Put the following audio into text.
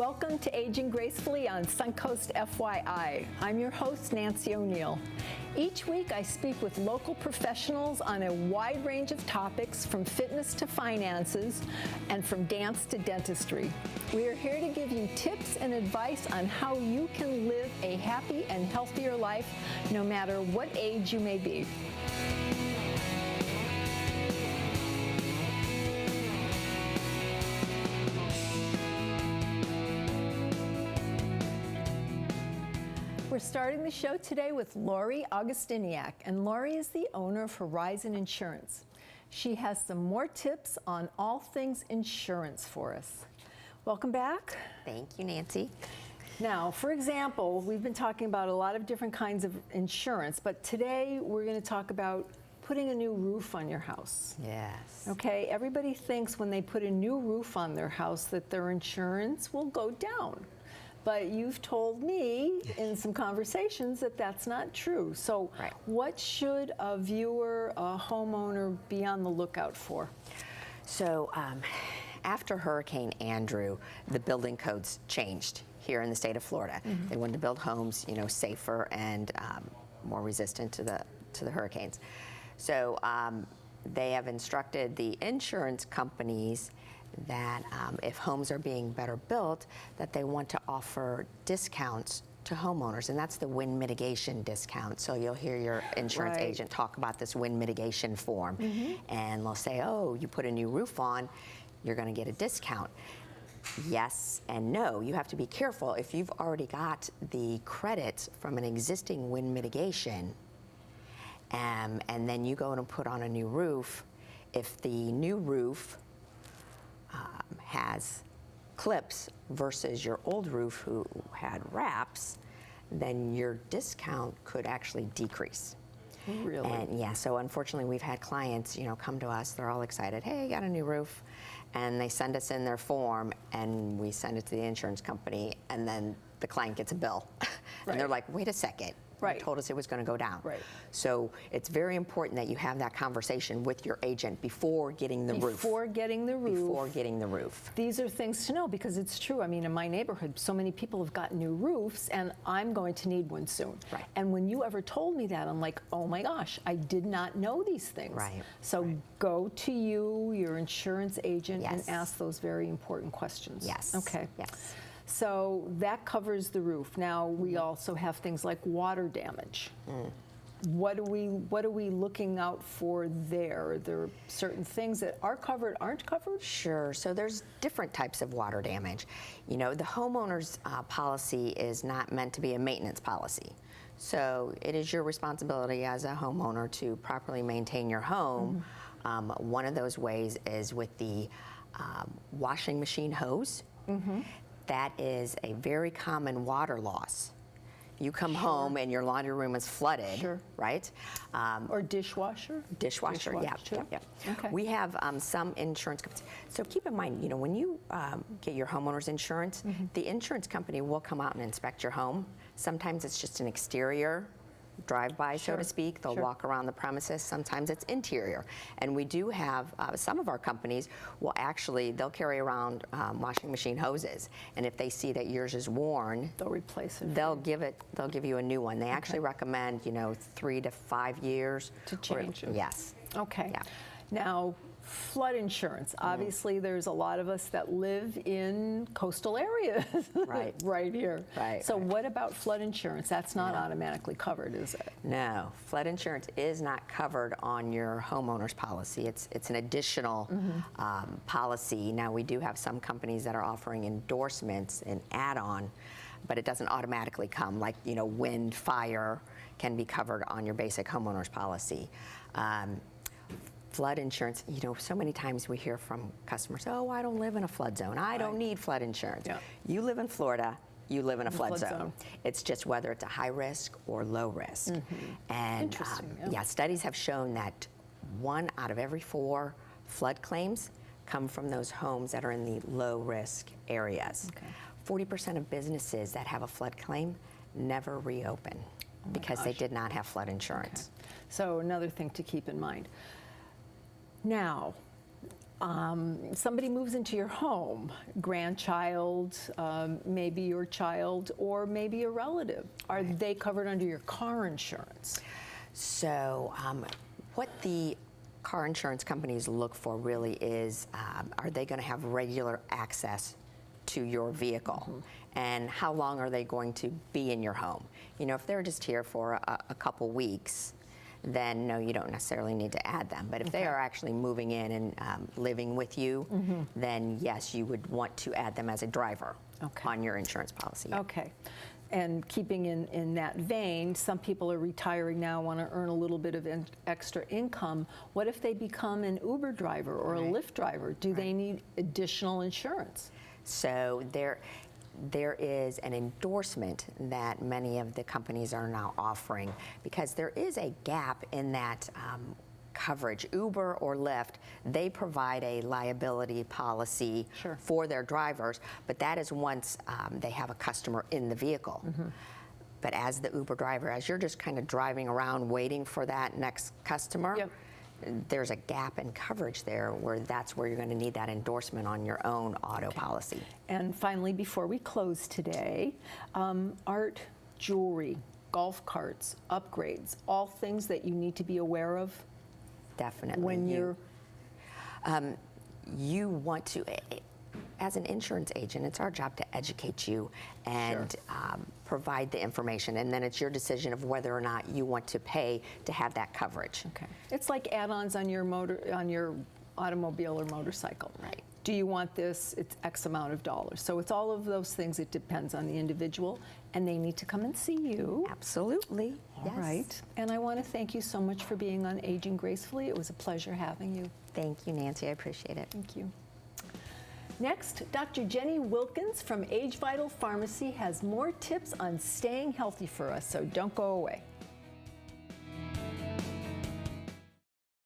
Welcome to Aging Gracefully on Suncoast FYI. I'm your host, Nancy O'Neill. Each week I speak with local professionals on a wide range of topics, from fitness to finances and from dance to dentistry. We are here to give you tips and advice on how you can live a happy and healthier life no matter what age you may be. We're starting the show today with Lori Augustyniak, and Lori is the owner of Horizon Insurance. She has some more tips on all things insurance for us. Welcome back. Thank you, Nancy. Now, for example, we've been talking about a lot of different kinds of insurance, but today we're going to talk about putting a new roof on your house. Yes. Okay, everybody thinks when they put a new roof on their house that their insurance will go down. But you've told me in some conversations that that's not true. So right. What should a viewer, a homeowner, be on the lookout for? So after Hurricane Andrew, the building codes changed here in the state of Florida. Mm-hmm. They wanted to build homes, safer and more resistant to the hurricanes. So they have instructed the insurance companies that if homes are being better built, that they want to offer discounts to homeowners, and that's the wind mitigation discount. So you'll hear your insurance right. agent talk about this wind mitigation form, mm-hmm. and they'll say, oh, you put a new roof on, you're going to get a discount. Yes and no. You have to be careful. If you've already got the credits from an existing wind mitigation, and then you go and put on a new roof, if the new roof has clips versus your old roof who had wraps, then your discount could actually decrease. Really? And yeah, so unfortunately we've had clients, come to us, they're all excited, hey, I got a new roof, and they send us in their form and we send it to the insurance company, and then the client gets a bill. Right. And they're like, wait a second. Right. You told us it was going to go down. Right. So it's very important that you have that conversation with your agent before getting the roof. Before getting the roof. Before getting the roof. These are things to know because it's true. I mean, in my neighborhood, so many people have gotten new roofs, and I'm going to need one soon. Right. And when you ever told me that, I'm like, oh my gosh, I did not know these things. Right. So right. Go to your insurance agent, yes. and ask those very important questions. Yes. Okay. Yes. So that covers the roof. Now we also have things like water damage. Mm. What are we looking out for there? Are there certain things that are covered, aren't covered? Sure. So there's different types of water damage. The homeowner's policy is not meant to be a maintenance policy. So it is your responsibility as a homeowner to properly maintain your home. Mm-hmm. One of those ways is with the washing machine hose. Mm-hmm. That is a very common water loss. You come sure. home and your laundry room is flooded, sure. right? Or dishwasher? Dishwasher, yeah. Okay. We have some insurance companies. So keep in mind, when you get your homeowner's insurance, mm-hmm. the insurance company will come out and inspect your home. Sometimes it's just an exterior drive-by, sure. so to speak. They'll sure. walk around the premises. Sometimes it's interior. And we do have, some of our companies will they'll carry around washing machine hoses. And if they see that yours is worn, they'll replace it. They'll give you a new one. They actually recommend, 3 to 5 years. To change it. Yes. Okay. Yeah. Now, flood insurance. Obviously, there's a lot of us that live in coastal areas right. right here. Right. So what about flood insurance? That's not automatically covered, is it? No. Flood insurance is not covered on your homeowner's policy. It's an additional mm-hmm. Policy. Now, we do have some companies that are offering endorsements, an add-on, but it doesn't automatically come. Like, wind, fire can be covered on your basic homeowner's policy. Flood insurance, so many times we hear from customers, oh, I don't live in a flood zone. I don't need flood insurance. Yeah. You live in Florida, you live in a flood zone. It's just whether it's a high risk or low risk. Mm-hmm. And studies have shown that 1 out of every 4 flood claims come from those homes that are in the low risk areas. Okay. 40% of businesses that have a flood claim never reopen because they did not have flood insurance. Okay. So another thing to keep in mind. Now, Somebody moves into your home, grandchild, maybe your child, or maybe a relative. Are they covered under your car insurance? So what the car insurance companies look for really is, are they going to have regular access to your vehicle? And how long are they going to be in your home? You know, if they're just here for a couple weeks, then no, you don't necessarily need to add them. But if they are actually moving in and living with you, then yes, you would want to add them as a driver on your insurance policy. Okay. And keeping in that vein, some people are retiring now, want to earn a little bit of extra income. What if they become an Uber driver or a Lyft driver? Do they need additional insurance? So there is an endorsement that many of the companies are now offering, because there is a gap in that coverage. Uber or Lyft, they provide a liability policy for their drivers, but that is once they have a customer in the vehicle. But as the Uber driver, as you're just kind of driving around waiting for that next customer, there's a gap in coverage there where that's where you're going to need that endorsement on your own auto policy. And finally, before we close today, art, jewelry, golf carts, upgrades, all things that you need to be aware of? Definitely. When you want to, as an insurance agent, it's our job to educate you and provide the information, and then it's your decision of whether or not you want to pay to have that coverage. Okay. It's like add-ons on your automobile or motorcycle. Right. Do you want this? It's X amount of dollars. So it's all of those things. It depends on the individual, and they need to come and see you. Absolutely. All right. And I want to thank you so much for being on Aging Gracefully. It was a pleasure having you. Thank you, Nancy. I appreciate it. Thank you. Next, Dr. Jenny Wilkins from Age Vital Pharmacy has more tips on staying healthy for us, so don't go away.